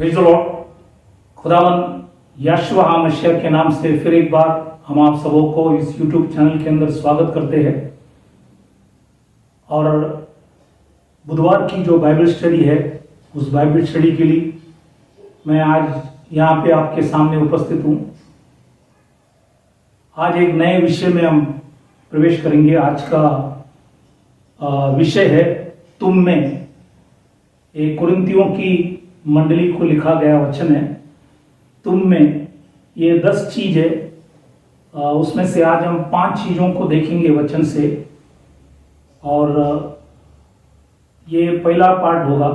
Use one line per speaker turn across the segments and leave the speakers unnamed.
Praise the Lord. खुदावन यहोशू मसीह के नाम से फिर एक बार हम आप सबों को इस YouTube चैनल के अंदर स्वागत करते हैं। और बुधवार की जो बाइबल स्टडी है, उस बाइबल स्टडी के लिए मैं आज यहाँ पे आपके सामने उपस्थित हूँ। आज एक नए विषय में हम प्रवेश करेंगे। आज का विषय है तुम में। एक कुरिन्थियों की मंडली को लिखा गया वचन है तुम में। ये 10 चीज है, उसमें से आज हम 5 चीजों को देखेंगे वचन से। और ये पहला पार्ट होगा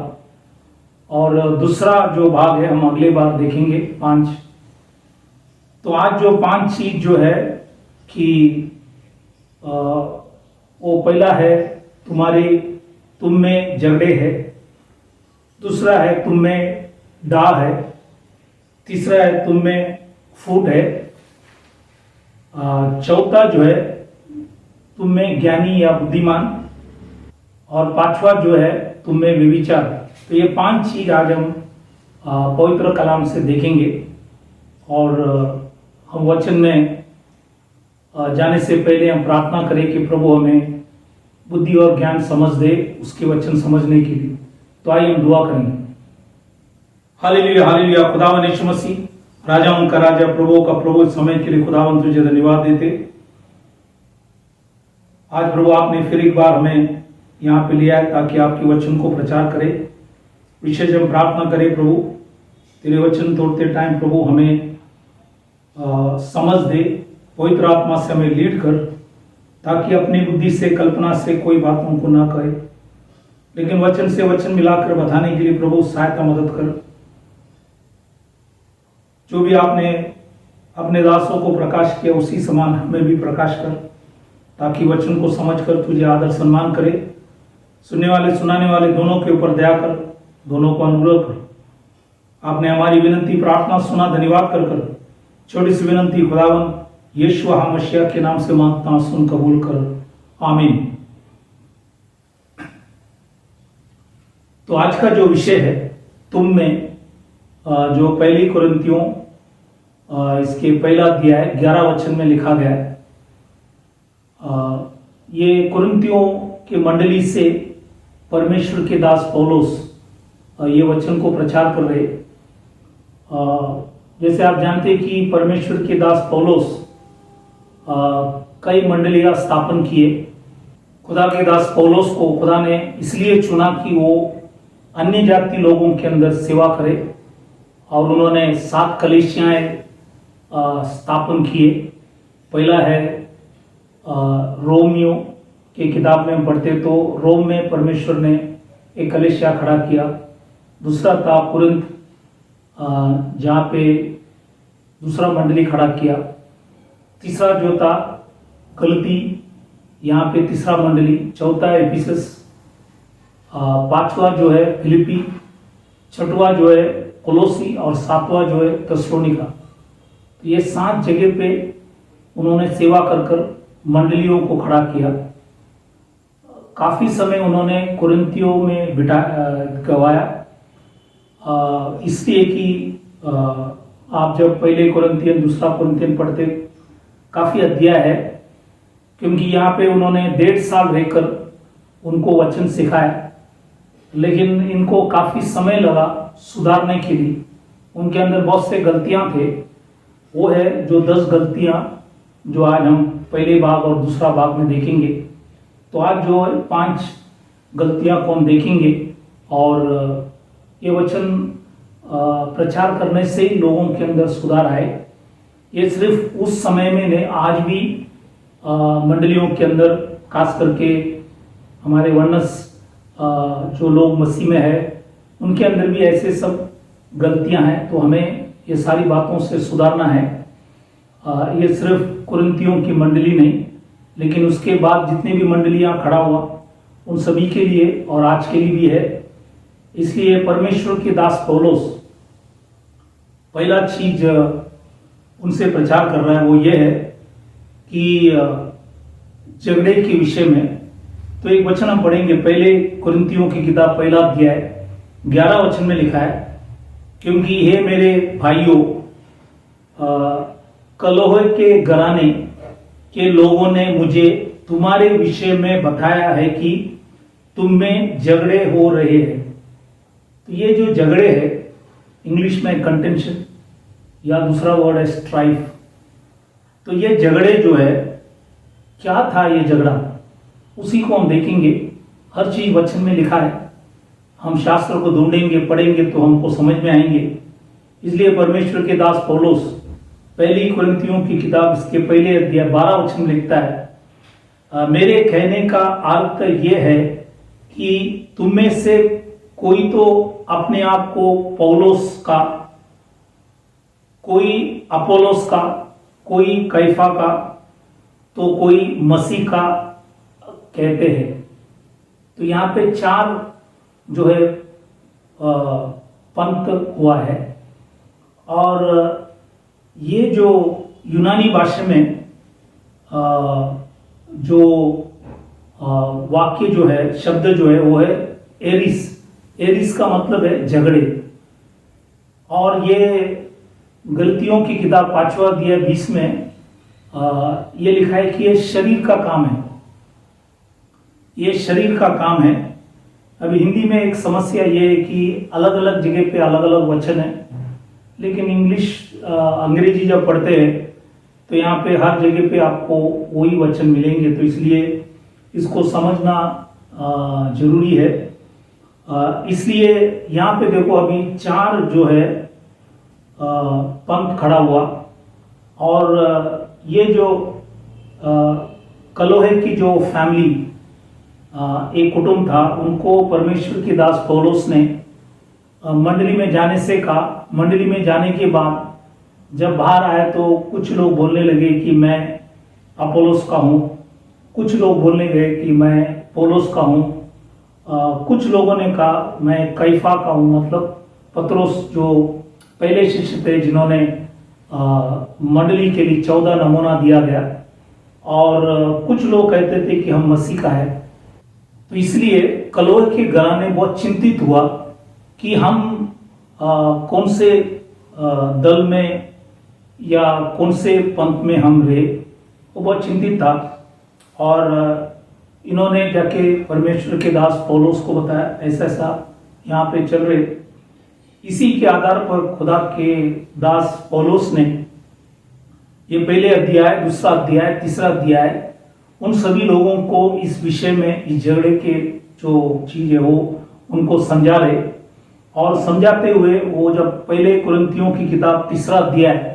और दूसरा जो भाग है हम अगले बार देखेंगे 5। तो आज जो 5 चीज जो है कि वो पहला है तुम में झगड़े है, दूसरा है तुम में डाह है, तीसरा है तुम में फूट है, चौथा जो है तुम में ज्ञानी या बुद्धिमान, और 5वां जो है तुम में व्यभिचार। तो ये 5 चीज आज हम पवित्र कलाम से देखेंगे। और हम वचन में जाने से पहले हम प्रार्थना करें कि प्रभु हमें बुद्धि और ज्ञान समझ दे उसके वचन समझने के लिए। तो आइए हम दुआ करेंगे। Hallelujah hallelujah. खुदावन यीशु मसीह, राजाओं का राजा, प्रभु का प्रभु, समय के लिए खुदावन तुझे धन्यवाद देते। आज प्रभु आपने फिर एक बार हमें यहाँ पे लिया है ताकि आपके वचन को प्रचार करे। विशेष हम प्रार्थना करें प्रभु, तेरे वचन तोड़ते टाइम प्रभु हमें समझ दे, पवित्र आत्मा से हमें लीड कर, ताकि अपनी बुद्धि से कल्पना से कोई बातों को ना कहे, लेकिन वचन से वचन मिलाकर बताने के लिए प्रभु सहायता मदद कर। जो भी आपने अपने दासों को प्रकाश किया उसी समान हमें भी प्रकाश कर, ताकि वचन को समझकर तुझे आदर सम्मान करे। सुनने वाले सुनाने वाले दोनों के ऊपर दया कर, दोनों को अनुग्रह कर। आपने हमारी विनती प्रार्थना सुना, धन्यवाद कर छोटी सी विनती खुदावन यीशु मसीह के नाम से मांगता, सुन कबूल कर, आमीन। तो आज का जो विषय है तुम में, जो पहली कुरिन्थियों इसके पहला अध्याय 11 वचन में लिखा गया है। ये कुरिन्थियों के मंडली से परमेश्वर के दास पौलुस ये वचन को प्रचार कर रहे। जैसे आप जानते हैं कि परमेश्वर के दास पौलुस कई मंडलियां स्थापन किए। खुदा के दास पौलुस को खुदा ने इसलिए चुना कि वो अन्य जाति लोगों के अंदर सेवा करे, और उन्होंने 7 कलीसियाएं स्थापन किए। पहला है रोमियो के किताब में हम पढ़ते तो रोम में परमेश्वर ने एक कलीसिया खड़ा किया। दूसरा था कुरिन्थ, जहाँ पे दूसरा मंडली खड़ा किया। तीसरा जो था गलती, यहाँ पे तीसरा मंडली। चौथा है एफिसस, 5वां जो है फिलिपी, 6वां जो है कोलोसी, और 7वां जो है थेसलोनिका। तो ये 7 जगह पे उन्होंने सेवा कर मंडलियों को खड़ा किया। काफी समय उन्होंने कुरिन्थियों में गवाया, इसलिए कि आप जब पहले कुरिन्थियन दूसरा कुरिन्थियन पढ़ते, काफी अध्याय है, क्योंकि यहाँ पे उन्होंने 1.5 साल रहकर उनको वचन सिखाया, लेकिन इनको काफी समय लगा सुधारने के लिए। उनके अंदर बहुत से गलतियां थे। वो है जो 10 गलतियां जो आज हम पहले भाग और दूसरा भाग में देखेंगे। तो आज जो है 5 गलतियां को हम देखेंगे, और ये वचन प्रचार करने से ही लोगों के अंदर सुधार आए। ये सिर्फ उस समय में नहीं, आज भी मंडलियों के अंदर, खास करके हमारे वनस जो लोग मसीह में है, उनके अंदर भी ऐसे सब गलतियां हैं। तो हमें ये सारी बातों से सुधारना है। ये सिर्फ कुरिन्थियों की मंडली नहीं, लेकिन उसके बाद जितनी भी मंडलियां खड़ा हुआ उन सभी के लिए और आज के लिए भी है। इसलिए परमेश्वर के दास पौलुस पहला चीज उनसे प्रचार कर रहा है, वो ये है कि झगड़े के विषय में। तो एक वचन हम पढ़ेंगे, पहले कुरिन्थियों की किताब पहला अध्याय 11 वचन में लिखा है, क्योंकि हे मेरे भाइयों, कलोह के घराने के लोगों ने मुझे तुम्हारे विषय में बताया है कि तुम में झगड़े हो रहे हैं। तो ये जो झगड़े है, इंग्लिश में कंटेंशन या दूसरा वर्ड है स्ट्राइफ। तो ये झगड़े जो है, क्या था ये झगड़ा, उसी को हम देखेंगे। हर चीज वचन में लिखा है, हम शास्त्र को ढूंढेंगे, पढ़ेंगे तो हमको समझ में आएंगे। इसलिए परमेश्वर के दास पौलुस पहली कुरिन्थियों की किताब इसके पहले अध्याय 12 वचन में लिखता है, मेरे कहने का अर्थ ये है कि तुम में से कोई तो अपने आप को पौलुस का, कोई अपोलोस का, कोई कैफा का, तो कोई मसीह का कहते हैं। तो यहाँ पे 4 जो है पंथ हुआ है। और ये जो यूनानी भाषा में जो वाक्य जो है, शब्द जो है वो है एरिस। एरिस का मतलब है झगड़े। और ये गलतियों की किताब 5वां अध्याय 20 में ये लिखा है कि ये शरीर का काम है, ये शरीर का काम है। अभी हिंदी में एक समस्या ये है कि अलग अलग जगह पे अलग अलग वचन है, लेकिन अंग्रेजी जब पढ़ते हैं तो यहाँ पे हर जगह पे आपको वही वचन मिलेंगे। तो इसलिए इसको समझना जरूरी है। इसलिए यहाँ पे देखो, अभी 4 जो है पंथ खड़ा हुआ। और ये जो कलोहे की जो फैमिली, एक कुटुंब था, उनको परमेश्वर के दास पौलुस ने मंडली में जाने से कहा। मंडली में जाने के बाद जब बाहर आए तो कुछ लोग बोलने लगे कि मैं अपोलोस का हूँ, कुछ लोग बोलने गए कि मैं पौलुस का हूँ, कुछ लोगों ने कहा मैं कैफा का हूँ, मतलब पत्रोस जो पहले शिष्य थे जिन्होंने मंडली के लिए 14 नमूना दिया गया। और कुछ लोग कहते थे कि हम मसीह का है। तो इसलिए कलोह के घराने बहुत चिंतित हुआ कि हम कौन से दल में या कौन से पंथ में हम रहे, वो बहुत चिंतित था। और इन्होंने जाके परमेश्वर के दास पौलुस को बताया ऐसा ऐसा यहाँ पे चल रहे। इसी के आधार पर खुदा के दास पौलुस ने ये पहले अध्याय, दूसरा अध्याय, तीसरा अध्याय उन सभी लोगों को इस विषय में, इस झगड़े के जो चीज है वो उनको समझा रहे। और समझाते हुए वो जब पहले कुरिन्थियों की किताब 3रा अध्याय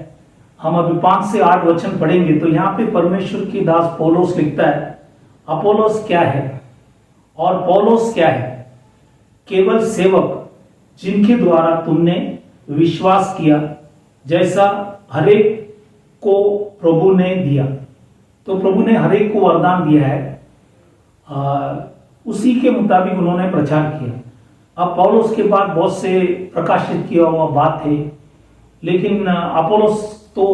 हम अभी 5 से 8 वचन पढ़ेंगे, तो यहाँ पे परमेश्वर की दास पौलुस लिखता है, अपोलोस क्या है और पौलुस क्या है? केवल सेवक जिनके द्वारा तुमने विश्वास किया, जैसा हरेक को प्रभु ने दिया। तो प्रभु ने हरेक को वरदान दिया है, उसी के मुताबिक उन्होंने प्रचार किया। अब पौलुस के बाद बहुत से प्रकाशित किया हुआ बात है, लेकिन अपोलोस तो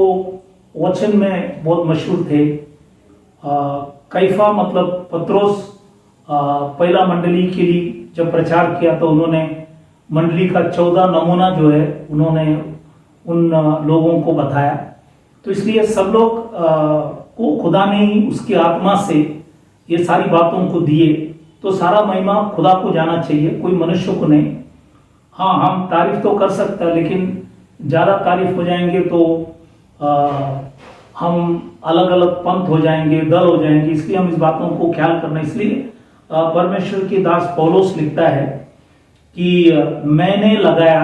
वचन में बहुत मशहूर थे। कैफा मतलब पत्रोस, पहला मंडली के लिए जब प्रचार किया तो उन्होंने मंडली का 14 नमूना जो है उन्होंने उन लोगों को बताया। तो इसलिए सब लोग को खुदा ने ही उसकी आत्मा से ये सारी बातों को दिए। तो सारा महिमा खुदा को जाना चाहिए, कोई मनुष्य को नहीं। हाँ, हम तारीफ तो कर सकते हैं, लेकिन ज़्यादा तारीफ हो जाएंगे तो हम अलग अलग पंथ हो जाएंगे, दल हो जाएंगे। इसलिए हम इस बातों को ख्याल करना। इसलिए परमेश्वर की दास पौलुस लिखता है कि मैंने लगाया,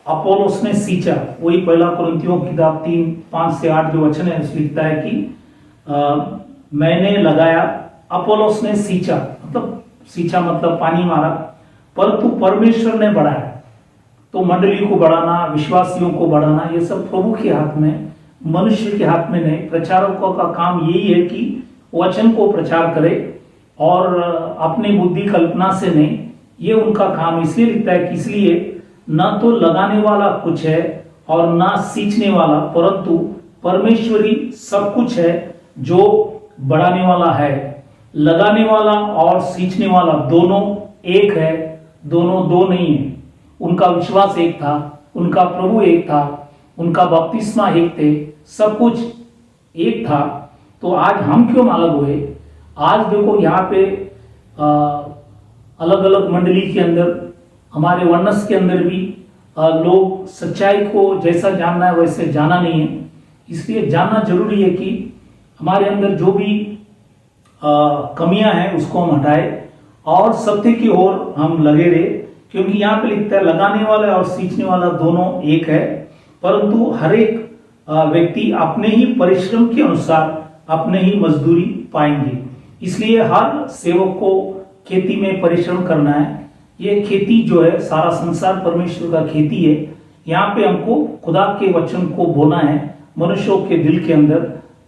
अपोलोस ने सींचा। वही पहला कुरिन्थियों की किताब 3, 5 से 8 जो वचन है उसमें लिखता है कि मैंने लगाया, अपोलोस ने सींचा, मतलब सींचा मतलब पानी मारा, परंतु परमेश्वर ने बढ़ाया। तो मंडली को बढ़ाना, विश्वासियों को बढ़ाना, ये सब प्रभु के हाथ में, मनुष्य के हाथ में नहीं। प्रचारकों का काम यही है कि वचन को प्रचार करे और अपनी बुद्धि कल्पना से नहीं, ये उनका काम। इसलिए लिखता है कि इसलिए ना तो लगाने वाला कुछ है और ना सींचने वाला, परंतु परमेश्वरी सब कुछ है जो बढ़ाने वाला है। लगाने वाला और सींचने वाला दोनों एक है, दोनों दो नहीं है। उनका विश्वास एक था, उनका प्रभु एक था, उनका बपतिस्मा एक थे, सब कुछ एक था, तो आज हम क्यों अलग हुए? आज देखो यहाँ पे अलग अलग मंडली के अंदर, हमारे वनस के अंदर भी लोग सच्चाई को जैसा जानना है वैसे जाना नहीं है। इसलिए जानना जरूरी है कि हमारे अंदर जो भी कमियां हैं उसको हम हटाए और सत्य की ओर हम लगे रहे, क्योंकि यहाँ पे लिखता है लगाने वाला और सींचने वाला दोनों एक है, परंतु हर एक व्यक्ति अपने ही परिश्रम के अनुसार अपने ही मजदूरी पाएंगे। इसलिए हर सेवक को खेती में परिश्रम करना है। ये खेती जो है, सारा संसार परमेश्वर का खेती है। यहाँ पे हमको खुदा के वचन को बोलना है मनुष्यों के दिल के अंदर,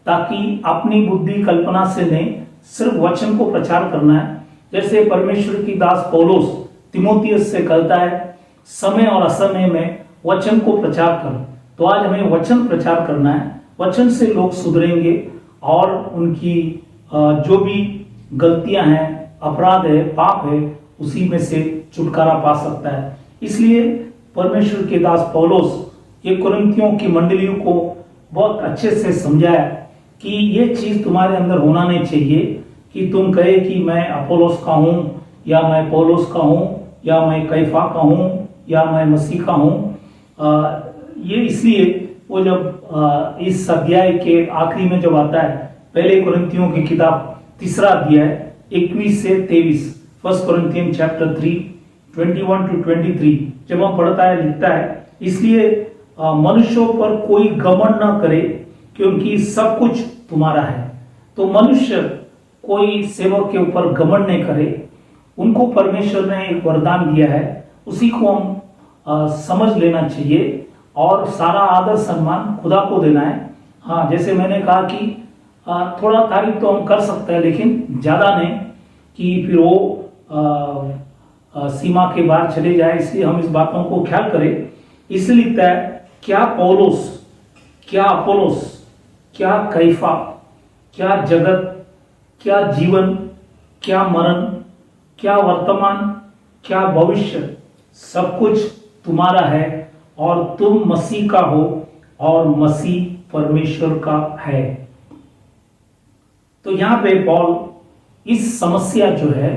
ताकि अपनी बुद्धि कल्पना से नहीं, सिर्फ वचन को प्रचार करना है। जैसे परमेश्वर की दास पौलुस तिमोथियस से कहता है, समय और असमय में वचन को प्रचार कर। तो आज हमें वचन प्रचार करना है। वचन से लोग सुधरेंगे और उनकी जो भी गलतियां हैं, अपराध है, पाप है, उसी में से छुटकारा पा सकता है। इसलिए परमेश्वर के दास पौलुस ये कुरिन्थियों की मंडलियों को बहुत अच्छे से समझाया कि ये चीज तुम्हारे अंदर होना नहीं चाहिए कि तुम कहे कि मैं अपोलोस का हूं, या मैं पौलुस का हूं, या मैं कैफा का हूं, या मैं मसीह का हूं। ये इसलिए वो जब इस अध्याय के आखिरी में जब आता है, पहले कुरिन्थियों की किताब 3 अध्याय 21 से 23, 1 Corinthians chapter 3 21 to 23 जब हम पढ़ता है, लिखता है, इसलिए मनुष्यों पर कोई घमंड न करे, क्योंकि सब कुछ तुम्हारा है। तो मनुष्य कोई सेवक के ऊपर घमंड नहीं करे। उनको परमेश्वर ने एक वरदान दिया है, उसी को हम समझ लेना चाहिए और सारा आदर सम्मान खुदा को देना है। हाँ, जैसे मैंने कहा कि थोड़ा तारीफ तो हम कर सकते हैं, लेकिन ज्यादा नहीं कि फिर वो सीमा के बाहर चले जाए। इसलिए हम इस बातों को ख्याल करें। इसलिए लिखता है, क्या पौलुस, क्या अपोलोस, क्या कैफा, क्या जगत, क्या जीवन, क्या मरण, क्या वर्तमान, क्या भविष्य, सब कुछ तुम्हारा है और तुम मसीह का हो और मसीह परमेश्वर का है। तो यहां पे पौल इस समस्या जो है,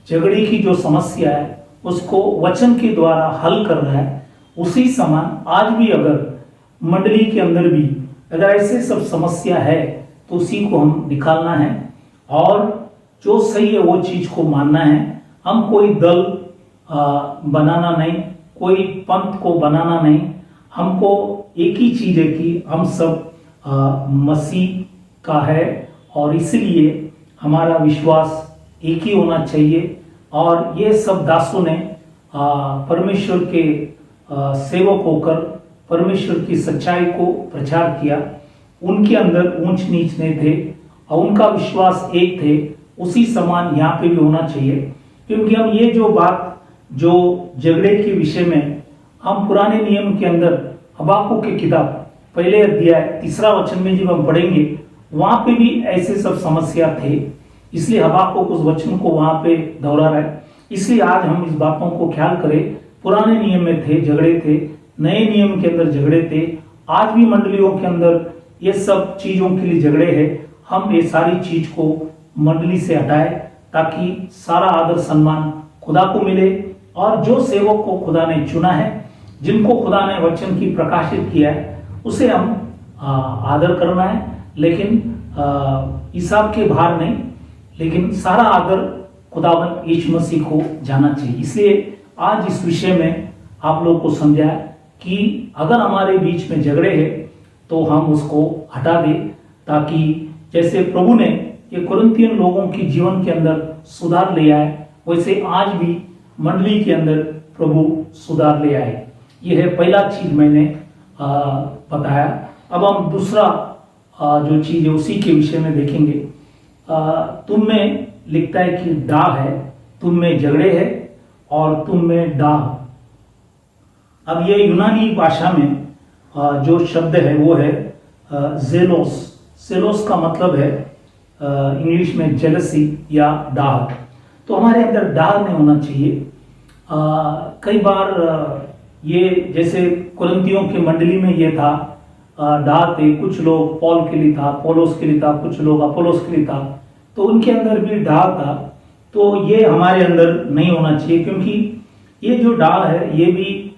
झगड़े की जो समस्या है, उसको वचन के द्वारा हल कर रहा है। उसी समान आज भी अगर मंडली के अंदर भी अगर ऐसे सब समस्या है, तो उसी को हम निकालना है और जो सही है वो चीज को मानना है। हम कोई दल बनाना नहीं, कोई पंथ को बनाना नहीं। हमको एक ही चीज है कि हम सब मसीह का है और इसलिए हमारा विश्वास एक ही होना चाहिए। और ये सब दासों ने परमेश्वर के सेवक होकर परमेश्वर की सच्चाई को प्रचार किया। उनके अंदर ऊंच नीच नहीं थे और उनका विश्वास एक थे। उसी समान यहाँ पे भी होना चाहिए, क्योंकि हम ये जो बात जो झगड़े के विषय में हम पुराने नियम के अंदर हबाकुक की किताब पहले अध्याय 3 वचन में जब हम पढ़ेंगे, वहां पे भी ऐसे सब समस्या थे। इसलिए हबाकुक उस वचन को वहां पे दोहरा रहा है। इसलिए आज हम इस बातों को ख्याल करें। पुराने नियम में थे, झगड़े थे, नए नियम के अंदर झगड़े थे। आज भी मंडलियों के अंदर ये सब चीजों के लिए झगड़े हैं। हम ये सारी चीज को मंडली से हटाए, ताकि सारा आदर सम्मान खुदा को मिले और जो सेवक को खुदा ने चुना है, जिनको खुदा ने वचन की प्रकाशित किया है, उसे हम आदर करना है, लेकिन हिसाब के बाहर नहीं, लेकिन सारा आदर खुदावन यीशु मसीह को जाना चाहिए। इसलिए आज इस विषय में आप लोग को समझाया कि अगर हमारे बीच में झगड़े हैं तो हम उसको हटा दें, ताकि जैसे प्रभु ने ये कुरिन्थियन लोगों की जीवन के अंदर सुधार ले आए, वैसे आज भी मंडली के अंदर प्रभु सुधार ले आए। ये है पहला चीज मैंने बताया। अब हम दूसरा जो चीज है उसी के विषय में देखेंगे। तुम में लिखता है कि डाह है, तुम में झगड़े है और तुम में डाह। अब ये यूनानी भाषा में जो शब्द है वो है जेलोस। जेलोस का मतलब है इंग्लिश में जेलसी या डाह। तो हमारे अंदर डाह नहीं होना चाहिए। कई बार ये जैसे कुरिन्थियों की मंडली में ये था, डाह थे, कुछ लोग पॉल के लिए था, पौलुस के लिए था, कुछ लोग अपोलोस के लिए था, तो उनके अंदर भी डाह था। तो ये हमारे अंदर नहीं होना चाहिए, क्योंकि ये जो डाह है ये भी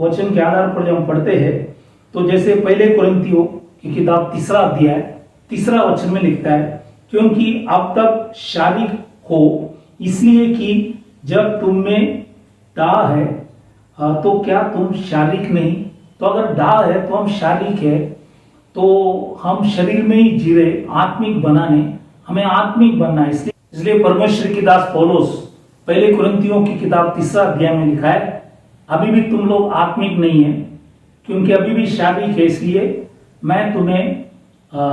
वचन के आधार पर जब हम पढ़ते हैं तो जैसे पहले कुरिन्थियों की किताब 3 अध्याय 3 वचन में लिखता है, क्योंकि अब तक शारीरिक हो इसलिए कि जब तुम में डाह है तो क्या तुम शारीरिक नहीं। तो अगर डाह है तो हम शारीरिक है, तो हम शरीर में ही जी रहे, आत्मिक बनाने, हमें आत्मिक बनना है। इसलिए परमेश्वर की दास पौलुस पहले कुरिन्थियों की किताब 3 अध्याय में लिखा है, अभी भी तुम लोग आत्मिक नहीं है, क्योंकि अभी भी शारीरिक है। इसलिए मैं तुम्हें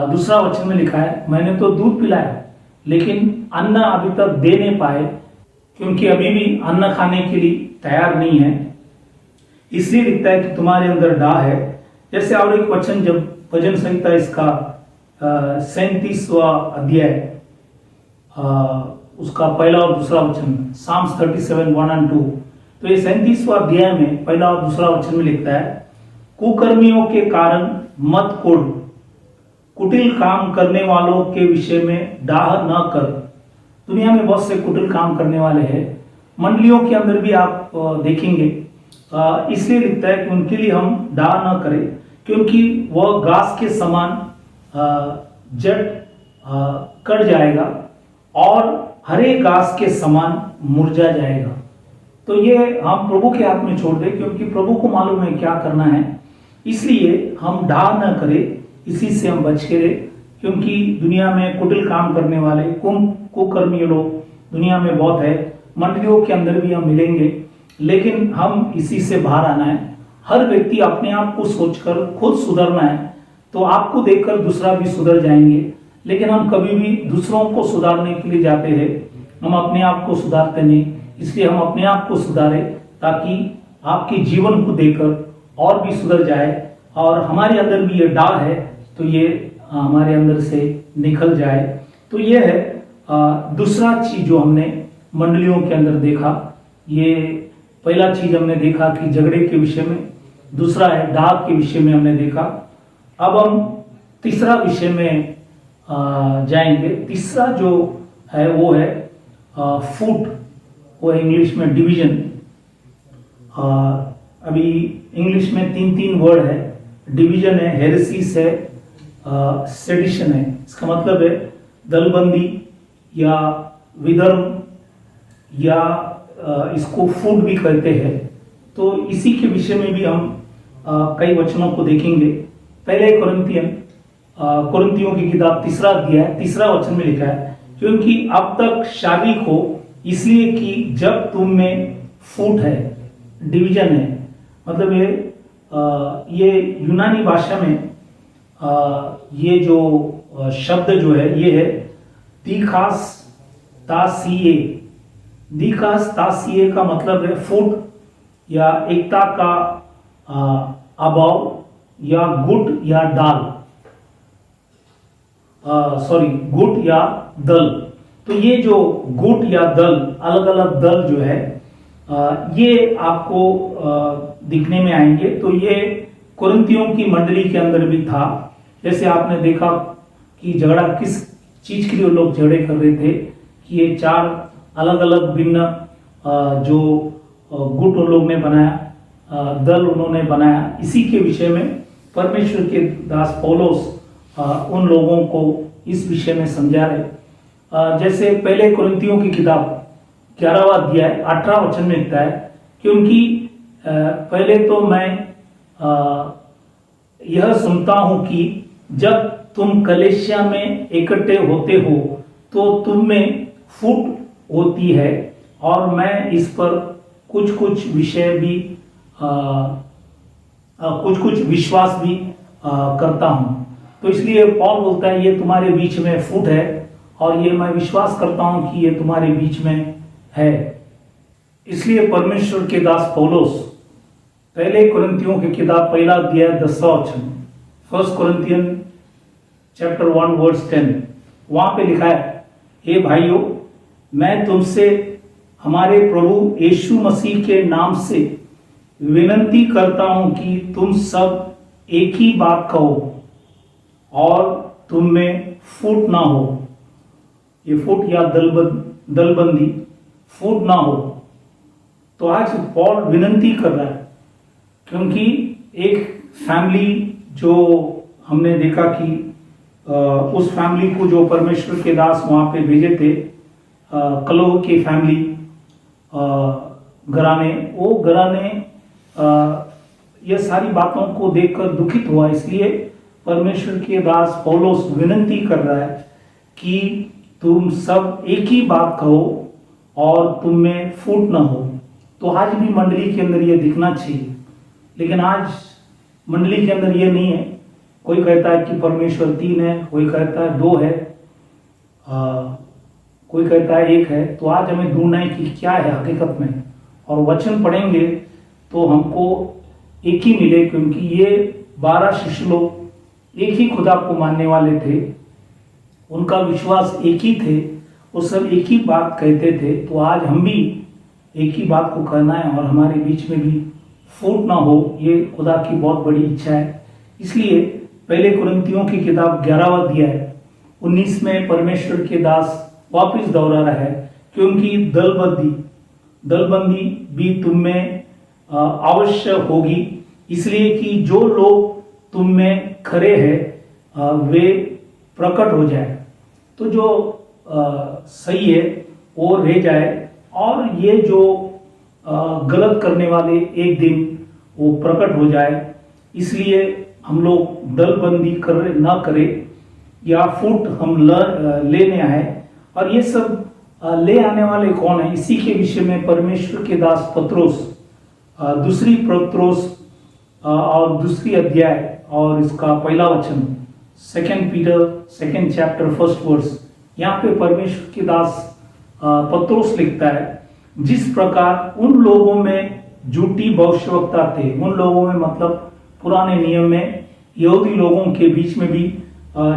2 वचन में लिखा है, मैंने तो दूध पिलाया लेकिन अन्न अभी तक दे नहीं पाए, क्योंकि अभी भी अन्न खाने के लिए तैयार नहीं है। इसलिए लिखता है कि तुम्हारे अंदर डाह है। जैसे और एक वचन जब भजन संहिता इसका 37वां अध्याय उसका पहला और दूसरा वचन, साम्स 37 1 and 2, तो ये 37वां अध्याय में पहला और दूसरा वचन में लिखता है, कुकर्मियों के कारण मत कोड़, कुटिल काम करने वालों के विषय में डाह न कर। दुनिया में बहुत से कुटिल काम करने वाले हैं, मंडलियों के अंदर भी आप देखेंगे। इसलिए लिखता है कि उनके लिए हम डाह न करें, क्योंकि वह घास के समान जड़ कट जाएगा और हरे घास के समान मुरझा जाएगा। तो ये हम प्रभु के हाथ में छोड़ दें, क्योंकि प्रभु को मालूम है क्या करना है। इसलिए हम डाह न करें, इसी से हम बच के रहे, क्योंकि दुनिया में कुटिल काम करने वाले कुकर्मी लोग दुनिया में बहुत है, मंडलियों के अंदर भी हम मिलेंगे, लेकिन हम इसी से बाहर आना है। हर व्यक्ति अपने आप को सोचकर खुद सुधरना है, तो आपको देखकर दूसरा भी सुधर जाएंगे। लेकिन हम कभी भी दूसरों को सुधारने के लिए जाते हैं, हम अपने आप को सुधारते नहीं। इसलिए हम अपने आप को सुधारें, ताकि आपके जीवन को देखकर और भी सुधर जाए, और हमारे अंदर भी ये डाह है तो ये हमारे अंदर से निकल जाए। तो ये है दूसरा चीज जो हमने मंडलियों के अंदर देखा। ये पहला चीज हमने देखा कि झगड़े के विषय में, दूसरा है डाह के विषय में हमने देखा। अब हम तीसरा विषय में जाएंगे। तीसरा जो है वो है फूट, वो इंग्लिश में डिवीजन। अभी इंग्लिश में 3 वर्ड है, डिवीजन है, हेरेसीस है, सेडिशन है। इसका मतलब है दलबंदी या विधर्म, या इसको फूट भी कहते हैं। तो इसी के विषय में भी हम कई वचनों को देखेंगे। पहले कुरिन्थियों की किताब 3 अध्याय 3 वचन में लिखा है, क्योंकि अब तक शारीरिक हो इसलिए कि जब तुम में फूट है, डिवीजन है। मतलब ये यूनानी भाषा में ये जो शब्द जो है ये है दिकास्तासिए। दिकास्तासिए का मतलब है फूट या एकता का अभाव, या गुट या डाल, गुट या दल। तो ये जो गुट या दल, अलग अलग दल जो है ये आपको दिखने में आएंगे। तो ये कुरिन्थियों की मंडली के अंदर भी था। जैसे आपने देखा कि झगड़ा किस चीज के लिए लोग झगड़े कर रहे थे, कि ये 4 अलग अलग भिन्न जो गुट उन लोग ने बनाया, दल उन्होंने बनाया। इसी के विषय में परमेश्वर के दास पौलुस उन लोगों को इस विषय में समझा रहे। जैसे पहले कुरिन्थियों की किताब 11वां अध्याय 18 वचन में लिखता है, क्योंकि पहले तो मैं यह सुनता हूं कि जब तुम कलीसिया में इकट्ठे होते हो तो तुम में फूट होती है, और मैं इस पर कुछ विषय भी कुछ विश्वास भी करता हूं। तो इसलिए पौल बोलता है ये तुम्हारे बीच में फूट है, और ये मैं विश्वास करता हूं कि ये तुम्हारे बीच में है। इसलिए परमेश्वर के दास पौलुस पहले कुरिन्थियों की किताब 1 अध्याय 10वां वचन, 1 Corinthians chapter 1 verse 10, वहां पे लिखा है, हे भाइयों, मैं तुमसे हमारे प्रभु यीशु मसीह के नाम से विनती करता हूं कि तुम सब एक ही बात कहो और तुम में फूट ना हो। ये फूट या दलबंदी फूट ना हो। तो आज पॉल विनती कर रहा है, क्योंकि एक फैमिली जो हमने देखा कि उस फैमिली को जो परमेश्वर के दास वहां पे भेजे थे, कलोह की फैमिली घराने, वो घराने ये सारी बातों को देखकर दुखित हुआ। इसलिए परमेश्वर के दास पौलुस विनती कर रहा है कि तुम सब एक ही बात कहो और तुम में फूट ना हो। तो आज भी मंडली के अंदर ये दिखना चाहिए, लेकिन आज मंडली के अंदर ये नहीं है। कोई कहता है कि परमेश्वर 3 है, कोई कहता है 2 है, कोई कहता है 1 है। तो आज हमें ढूंढना है कि क्या है हकीकत में, और वचन पढ़ेंगे तो हमको एक ही मिले, क्योंकि ये 12 शिष्य लोग एक ही खुदा को मानने वाले थे, उनका विश्वास एक ही थे, वो सब एक ही बात कहते थे। तो आज हम भी एक ही बात को कहना है और हमारे बीच में भी फूट ना हो, ये खुदा की बहुत बड़ी इच्छा है। इसलिए पहले कुरिन्थियों की किताब 11वां अध्याय 19 में परमेश्वर के दास वापस दोहरा रहा है, क्योंकि दलबंदी भी तुम में अवश्य होगी, इसलिए कि जो लोग तुम में खरे हैं वे प्रकट हो जाए। तो जो सही है वो रह जाए, और ये जो गलत करने वाले एक दिन वो प्रकट हो जाए। इसलिए हम लोग दलबंदी ना करें या फूट हम लेने आए। और ये सब ले आने वाले कौन है, इसी के विषय में परमेश्वर के दास पत्रोस दूसरी पत्रोस और दूसरी अध्याय और इसका पहला वचन 2 पीटर 2 चैप्टर 1 वर्स, यहाँ पे परमेश्वर के दास पत्रोस लिखता है, जिस प्रकार उन लोगों में झूठी भविष्यवक्ता थे, उन लोगों में मतलब पुराने नियम में यहूदी लोगों के बीच में भी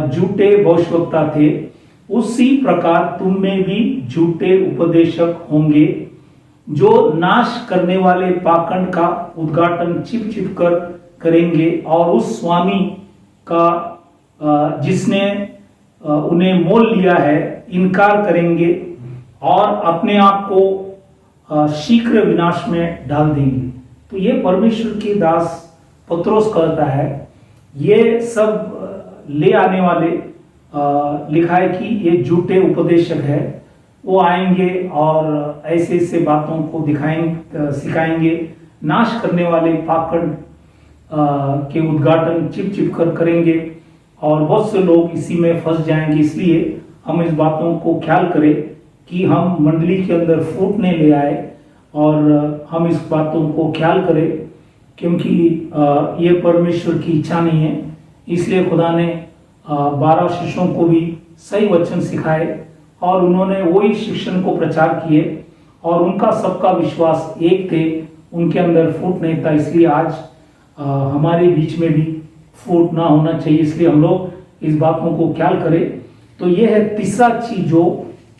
झूठे भविष्यवक्ता थे, उसी प्रकार तुम में भी झूठे उपदेशक होंगे, जो नाश करने वाले पाखंड का उद्घाटन छिप कर करेंगे, और उस स्वामी का जिसने उन्हें मोल लिया है इनकार करेंगे और अपने आप को शीघ्र विनाश में डाल देंगे। तो ये परमेश्वर के दास पत्रोस कहता है, ये सब ले आने वाले लिखा है कि ये झूठे उपदेशक है, वो आएंगे और ऐसे ऐसे बातों को सिखाएंगे, नाश करने वाले पाखंड के उद्घाटन छिप कर करेंगे, और बहुत से लोग इसी में फंस जाएंगे। इसलिए हम इस बातों को ख्याल करें कि हम मंडली के अंदर फूट नहीं ले आए, और हम इस बातों को ख्याल करें, क्योंकि ये परमेश्वर की इच्छा नहीं है। इसलिए खुदा ने 12 शिष्यों को भी सही वचन सिखाए, और उन्होंने वही शिक्षण को प्रचार किए, और उनका सबका विश्वास एक थे, उनके अंदर फूट नहीं था। इसलिए आज हमारे बीच में भी फूट ना होना चाहिए। इसलिए हम लोग इस बातों को ख्याल करें। तो ये है तीसरा चीज जो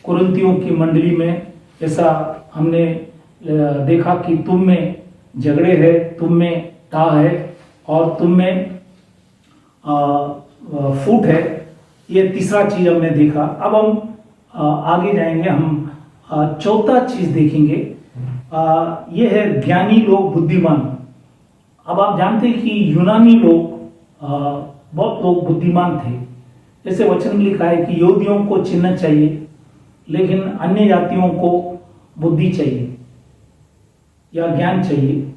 कुरिन्थियों की मंडली में ऐसा हमने देखा कि तुम में झगड़े है, तुम में टा है, और तुम में फूट है। ये तीसरा चीज हमने देखा। अब हम आगे जाएंगे, हम चौथा चीज देखेंगे। ये है ज्ञानी लोग बुद्धिमान। अब आप जानते हैं कि यूनानी लोग बहुत लोग बुद्धिमान थे। जैसे वचन में लिखा है कि यहूदियों को चिन्ह चाहिए, लेकिन अन्य जातियों को बुद्धि चाहिए या ज्ञान चाहिए।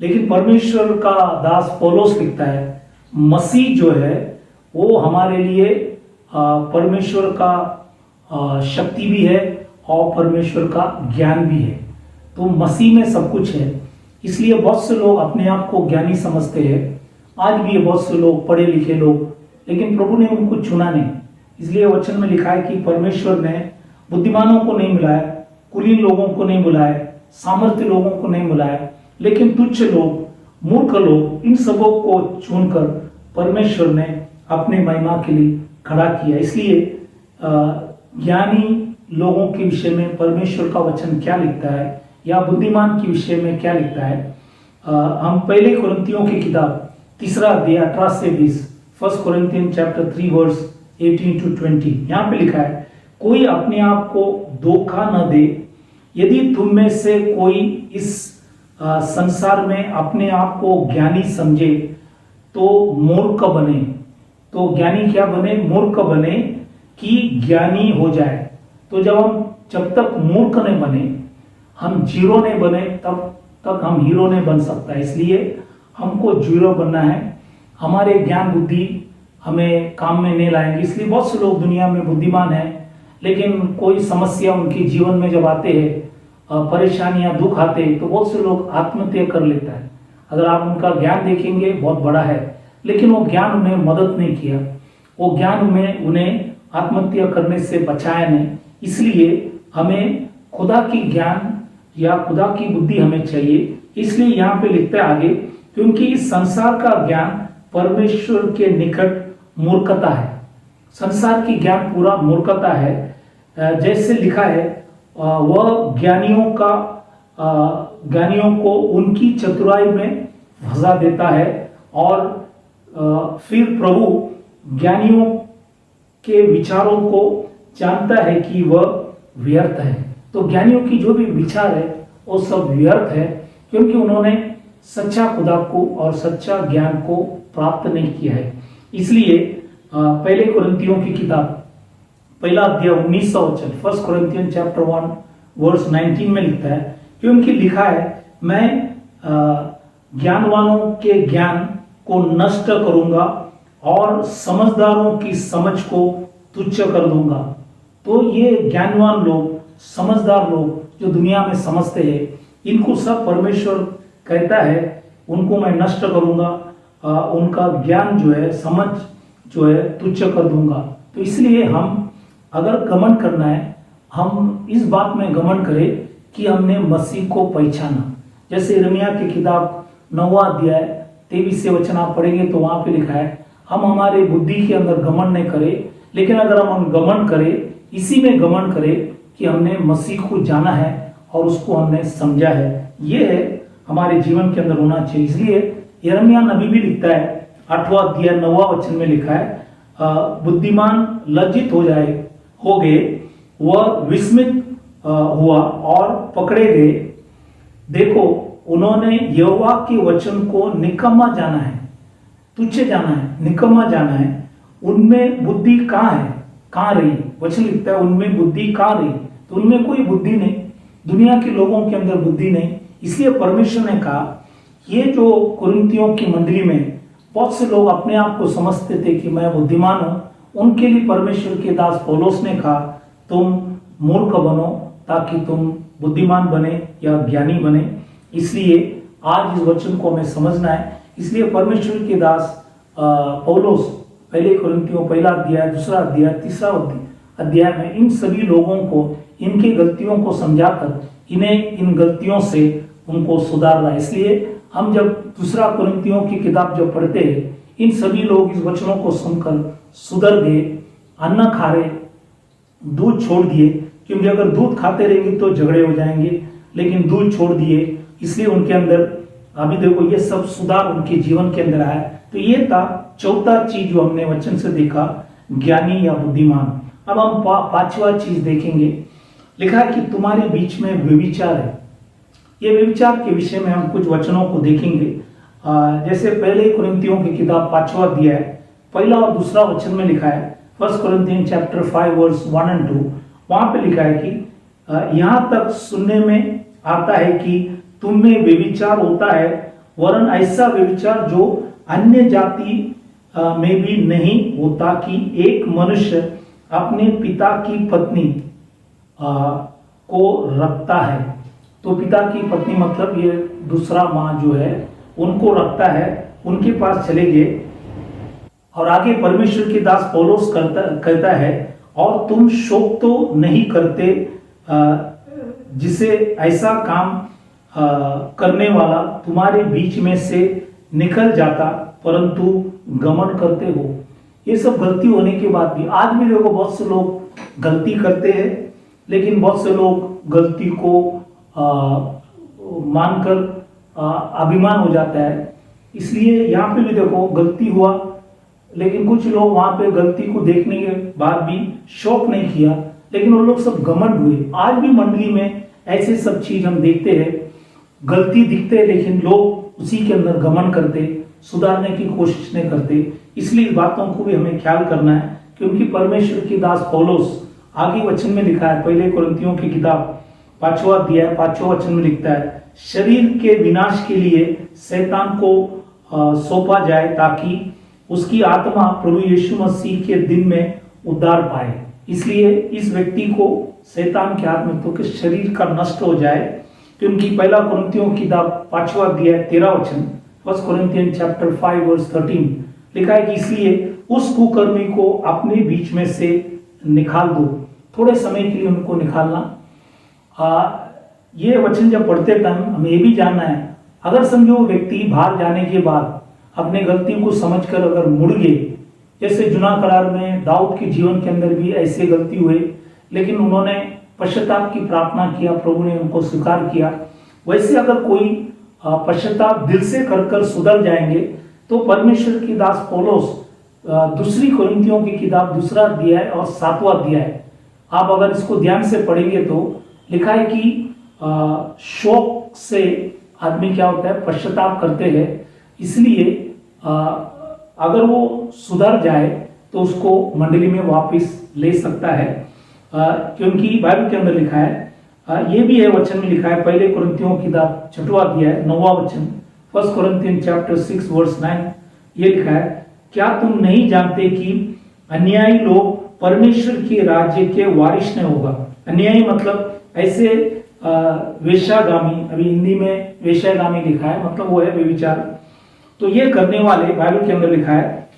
लेकिन परमेश्वर का दास पौलुस लिखता है, मसीह जो है वो हमारे लिए परमेश्वर का शक्ति भी है और परमेश्वर का ज्ञान भी है। तो मसीह में सब कुछ है। इसलिए बहुत से लोग अपने आप को ज्ञानी समझते हैं। आज भी बहुत से लोग पढ़े लिखे लोग, लेकिन प्रभु ने उनको चुना नहीं। इसलिए वचन में लिखा है कि परमेश्वर ने बुद्धिमानों को नहीं बुलाया, कुलीन लोगों को नहीं बुलाया, सामर्थ्य लोगों को नहीं बुलाया, लेकिन तुच्छ लोग, मूर्ख लोग, इन सबों को चुनकर परमेश्वर ने अपने महिमा के लिए खड़ा किया। इसलिए ज्ञानी लोगों के विषय में परमेश्वर का वचन क्या लिखता है या बुद्धिमान के विषय में क्या लिखता है। हम पहले कुरिन्थियों की किताब 3 अध्याय 18 से 20, 1 कोरिन्थियन चैप्टर 3 वर्स 18 to 20, यहाँ पे लिखा है, कोई अपने आप को धोखा न दे। यदि तुम में से कोई इस संसार में अपने आप को ज्ञानी समझे तो मूर्ख बने। तो ज्ञानी क्या बने? मूर्ख बने कि ज्ञानी हो जाए। तो जब तक मूर्ख नहीं बने, हम जीरो नहीं बने, तब तक हम हीरो नहीं बन सकता। इसलिए हमको जीरो बनना है। हमारे ज्ञान बुद्धि हमें काम में नहीं लाएंगे। इसलिए बहुत से लोग दुनिया में बुद्धिमान हैं, लेकिन कोई समस्या उनके जीवन में जब आते हैं, परेशानियां दुख आते हैं, तो बहुत से लोग आत्महत्या कर लेता है। अगर आप उनका ज्ञान देखेंगे बहुत बड़ा है, लेकिन वो ज्ञान उन्हें मदद नहीं किया, वो ज्ञान उन्हें आत्महत्या करने से बचाया नहीं। इसलिए हमें खुदा की ज्ञान या खुदा की बुद्धि हमें चाहिए। इसलिए यहाँ पे लिखते हैं आगे, क्योंकि इस संसार का ज्ञान परमेश्वर के निकट मूर्खता है। संसार की ज्ञान पूरा मूर्खता है। जैसे लिखा है, वह ज्ञानियों को उनकी चतुराई में फंसा देता है, और फिर प्रभु ज्ञानियों के विचारों को जानता है कि वह व्यर्थ है। तो ज्ञानियों की जो भी विचार है वो सब व्यर्थ है, क्योंकि उन्होंने सच्चा खुदा को और सच्चा ज्ञान को प्राप्त नहीं किया है। इसलिए पहले कुरिन्थियों की किताब 1 अध्याय 19 वचन 1 कोरिन्थियन चैप्टर 1 वर्स 19 में लिखता है, क्योंकि लिखा है, मैं ज्ञानवानों के ज्ञान को नष्ट करूंगा और समझदारों की समझ को तुच्छ कर दूंगा। तो ये ज्ञानवान लोग, समझदार लोग जो दुनिया में समझते हैं, इनको सब परमेश्वर कहता है उनको मैं नष्ट करूंगा, उनका ज्ञान जो है, समझ जो है, तुच्छ कर दूंगा। तो इसलिए हम अगर घमंड करना है, हम इस बात में घमंड करें कि हमने मसीह को पहचाना। जैसे यिर्मयाह की किताब 9 अध्याय 23 वचन आप पढ़ेंगे तो वहां पे लिखा है, हम हमारे बुद्धि के अंदर घमंड नहीं करें, लेकिन अगर हम घमंड करें, इसी में घमंड करें कि हमने मसीह को जाना है और उसको हमने समझा है। ये है हमारे जीवन के अंदर होना चाहिए। इसलिए यिर्मयाह नबी भी लिखता है, 8वां अध्याय 9वां वचन में लिखा है, बुद्धिमान लज्जित हो गए, वह विस्मित हुआ और पकड़े गए। देखो, उन्होंने यहोवा के वचन को निकम्मा जाना है, तुच्छ जाना है, निकम्मा जाना है। उनमें बुद्धि कहाँ है, कहाँ रही? वचन लिखता है उनमें बुद्धि कहाँ रही? तो उनमें कोई बुद्धि नहीं, दुनिया के लोगों के अंदर बुद्धि नहीं। इसलिए परमेश्वर ने कहा, ये जो कुरिन्थियों की मंडली में बहुत से लोग अपने आप को समझते थे कि मैं बुद्धिमान हूं, उनके लिए परमेश्वर के दास पौलुस ने कहा, तुम मूर्ख बनो ताकि तुम बुद्धिमान बने या ज्ञानी बने। इसलिए आज इस वचन को हमें समझना है। इसलिए परमेश्वर के दास पौलुस पहले कुरिन्थियों 1 अध्याय 2 अध्याय 3 अध्याय में इन सभी लोगों को इनकी गलतियों को समझाकर इन्हें इन गलतियों से उनको सुधार रहा है। इसलिए हम जब 2 कुरिन्थियों की किताब जब पढ़ते हैं, इन सभी लोग इस वचनों को सुनकर सुधर गए, अन्न खा रहे, दूध छोड़ दिए, क्योंकि अगर दूध खाते रहेंगे तो झगड़े हो जाएंगे, लेकिन दूध छोड़ दिए। इसलिए उनके अंदर अभी देखो ये सब सुधार उनके जीवन के अंदर आया। तो ये था चौथा चीज जो हमने वचन से देखा, ज्ञानी या बुद्धिमान। अब हम 5वां चीज देखेंगे। लिखा है कि तुम्हारे बीच में व्यभिचार है। ये व्यभिचार के विषय में हम कुछ वचनों को देखेंगे। जैसे पहले कुरिन्थियों की किताब 5वां अध्याय 1 और 2 वचन में लिखा है, 1 कोरिन्थियन चैप्टर 5 वर्स 1 और 2, वहां पे लिखा है कि यहां तक सुनने में आता है कि तुम में व्यभिचार होता है, वरन ऐसा व्यभिचार जो अन्य जाति में भी नहीं होता कि एक मनुष्य अपने पिता की पत्नी को रखता है। तो पिता की पत्नी मतलब ये दूसरा माँ जो है उनको रखता है, उनके पास चले गए। और आगे परमेश्वर के दास पौलुस कहता है, और तुम शोक तो नहीं करते जिसे ऐसा काम करने वाला तुम्हारे बीच में से निकल जाता, परंतु घमंड करते हो। ये सब गलती होने के बाद भी आज भी देखो बहुत से लोग गलती करते हैं, लेकिन बहुत से लोग गलती को मानकर अभिमान हो जाता है। इसलिए यहाँ पे भी देखो गलती हुआ, लेकिन कुछ लोग वहां पे गलती को देखने के बाद भी शौक नहीं किया, लेकिन वो लोग सब घमंड हुए। आज भी मंडली में ऐसे सब चीज हम देखते हैं, गलती दिखते हैं लेकिन लोग उसी के अंदर घमंड करते, सुधारने की कोशिश नहीं करते। इसलिए इस बातों को भी हमें ख्याल करना है, क्योंकि परमेश्वर की दास पौलुस आगे वचन में लिखा है, पहले कुरिन्थियों की किताब 5वां अध्याय 5वें वचन में लिखता है, शरीर के विनाश के लिए शैतान को सौंपा जाए ताकि उसकी आत्मा प्रभु यीशु मसीह के दिन में उद्धार पाए। इसलिए इस व्यक्ति को शैतान के हाथ में तो कि शरीर का नष्ट हो जाए, क्योंकि पहला कुरिन्थियों की किताब 5वां अध्याय 13 वचन, 1 Corinthians chapter 5 verse 13 लिखा है कि इसलिए उस कुकर्मी को अपने बीच में से निकाल दो। थोड़े समय के लिए उनको निकालना। ये वचन जब पढ़ते टाइम हमें ये भी जानना है, अगर समझो व्यक्ति बाहर जाने के बाद अपने गलती को समझकर अगर मुड़ गए, जैसे जुना करार में दाऊद के जीवन के अंदर भी ऐसे गलती हुए, लेकिन उन्होंने पश्चाताप की प्रार्थना किया, प्रभु ने उनको स्वीकार किया। वैसे अगर कोई पश्चाताप दिल से कर सुधर जाएंगे तो परमेश्वर की दास पौलुस दूसरी कुरिन्थियों की किताब 2 अध्याय और 7वां अध्याय, आप अगर इसको ध्यान से पढ़ेंगे तो लिखा है कि शौक से आदमी क्या होता है, पश्चाताप करते हैं। इसलिए अगर वो सुधर जाए तो उसको मंडली में वापस ले सकता है, क्योंकि बाइबल के अंदर लिखा है, ये भी है वचन में लिखा है, पहले कुरिन्थियों की किताब 6वां अध्याय 9वां वचन, 1 Corinthians chapter 6 verse 9, ये लिखा है, क्या तुम नहीं जानते कि अन्यायी लोग परमेश्वर के राज्य के वारिस नहीं होगा। अन्यायी मतलब ऐसे वेश्यागामी, अभी हिंदी में वेश्यागामी लिखा है, मतलब वो है व्यभिचार। तो ये करने वाले बाइबल के अंदर लिखा है,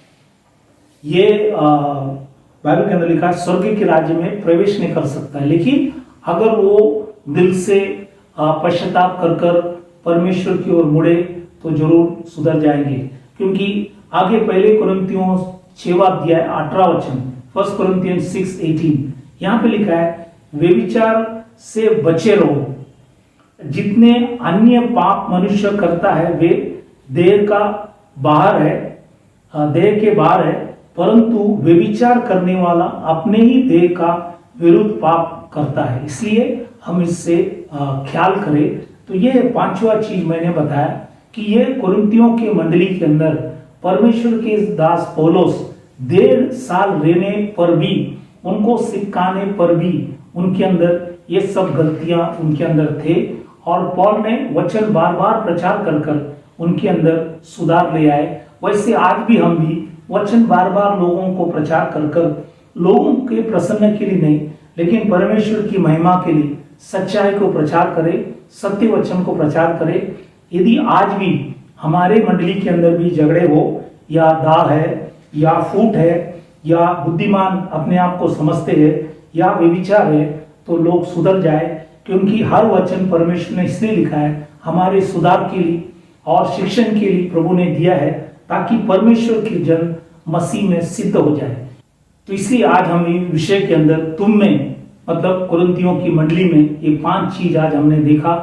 ये बाइबल के अंदर लिखा है स्वर्ग के राज्य में प्रवेश नहीं कर सकता है। लेकिन अगर वो दिल से पश्चाताप कर परमेश्वर की ओर मुड़े तो जरूर सुधर जाएंगे, क्योंकि आगे पहले कुरिन्थियों 6वां अध्याय 18वां वचन, 1 Corinthians 6:18 यहाँ पे लिखा है, व्यभिचार से बचे रहो। जितने अन्य पाप मनुष्य करता है वे देह का बाहर है, देह के बाहर है, परंतु व्यभिचार करने वाला अपने ही देह का विरुद्ध पाप करता है। इसलिए हम इससे ख्याल करें। तो ये 5वां चीज मैंने बताया कि ये कुरिन्थियों के मंडली के अंदर परमेश्वर के दास पौलुस 1.5 साल रहने पर भी, उनको सिखाने पर भी उनके अंदर ये सब गलतियां उनके अंदर थे, और पौल ने वचन बार बार प्रचार कर उनके अंदर सुधार ले आए। वैसे आज भी हम भी वचन बार बार लोगों को प्रचार कर लोगों के प्रसन्न के लिए नहीं, लेकिन परमेश्वर की महिमा के लिए सच्चाई को प्रचार करें, सत्य वचन को प्रचार करें। यदि आज भी हमारे मंडली के अंदर भी झगड़े हो, या दाह है, या फूट है, या बुद्धिमान अपने आप को समझते हैं, या व्यभिचार है, तो लोग सुधर जाए, क्योंकि हर वचन परमेश्वर ने इसलिए लिखा है हमारे सुधार के लिए और शिक्षण के लिए प्रभु ने दिया है, ताकि परमेश्वर की जन मसीह में सिद्ध हो जाए। तो इसलिए आज हम इस विषय के अंदर तुम में, मतलब कुरिन्थियों की मंडली में ये 5 चीज आज हमने देखा।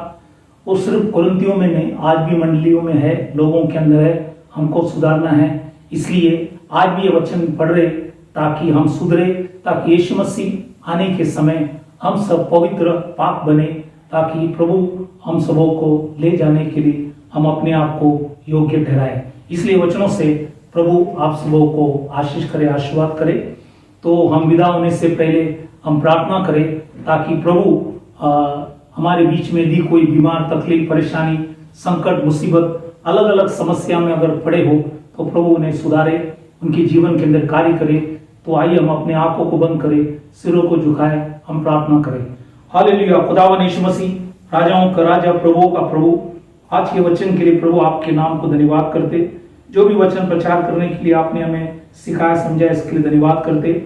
वो सिर्फ कुरिन्थियों में नहीं, आज भी मंडलियों में है, लोगों के अंदर है, हमको सुधारना है। इसलिए आज भी ये वचन पढ़ रहे ताकि हम सुधरे, ताकि यीशु मसीह आने के समय हम सब पवित्र पाक बने, ताकि प्रभु हम सबों को ले जाने के लिए हम अपने आप को योग्य ठहराए। इसलिए वचनों से प्रभु आप सबों को आशीष करे, आशीर्वाद करे। तो हम विदा होने से पहले हम प्रार्थना करें, ताकि प्रभु हमारे बीच में यदि कोई बीमार, तकलीफ, परेशानी, संकट, मुसीबत, अलग अलग समस्या में अगर पड़े हो तो प्रभु उन्हें सुधारे, उनके जीवन के अंदर कार्य करे। तो आइए हम अपने आंखों को बंद करें, सिरों को झुकाए, हम प्रार्थना करें। हालेलुया। खुदावन यीशु मसीह, राजाओं का राजा, प्रभु का प्रभु, आज के वचन के लिए प्रभु आपके नाम को धन्यवाद करते। जो भी वचन प्रचार करने के लिए आपने हमें सिखाया, समझाया, इसके लिए धन्यवाद करते।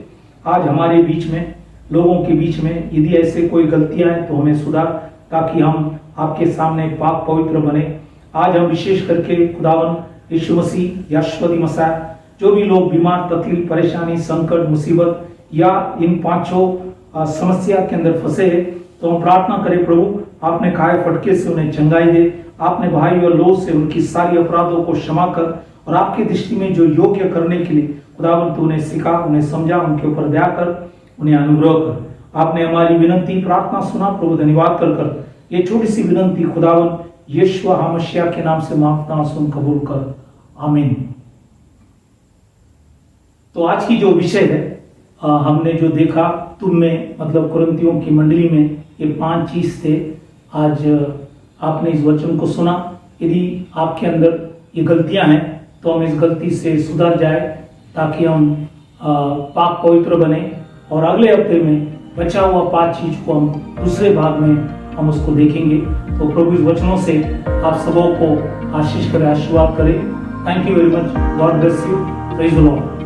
आज हमारे बीच में, लोगों के बीच में यदि ऐसे कोई गलतियां हैं तो हमें सुधार, ताकि हम आपके सामने पाक पवित्र बने। आज हम विशेष करके खुदावन यीशु मसीह, यशवदी मसीह, जो भी लोग बीमार, तकलीफ, परेशानी, संकट, मुसीबत या इन 5 समस्या के अंदर फंसे हैं, तो हम प्रार्थना करें प्रभु, आपने खाए फटके से उन्हें चंगाई दे, आपने भाई और लोग से उनकी सारी अपराधों को क्षमा कर, और आपकी दृष्टि में जो योग्य करने के लिए खुदावन तू उन्हें सिखा, उन्हें समझा, उनके ऊपर दया कर, उन्हें अनुग्रह कर। आपने हमारी विनती प्रार्थना सुना प्रभु, धन्यवाद कर ये छोटी सी विनती खुदावन यीशु मसीह के नाम से मांगता सुन कबूल कर, आमीन। तो आज की जो विषय है, हमने जो देखा तुम में मतलब कुरिन्थियों की मंडली में ये 5 चीज थे। आज आपने इस वचन को सुना, यदि आपके अंदर ये गलतियां हैं तो हम इस गलती से सुधर जाए, ताकि हम पाक पवित्र बने, और अगले हफ्ते में बचा हुआ 5 चीज को हम दूसरे भाग में हम उसको देखेंगे। तो प्रभु इस वचनों से आप सबों को आशीष करे, आशीर्वाद करे। Thank you very much, God bless you, praise the Lord.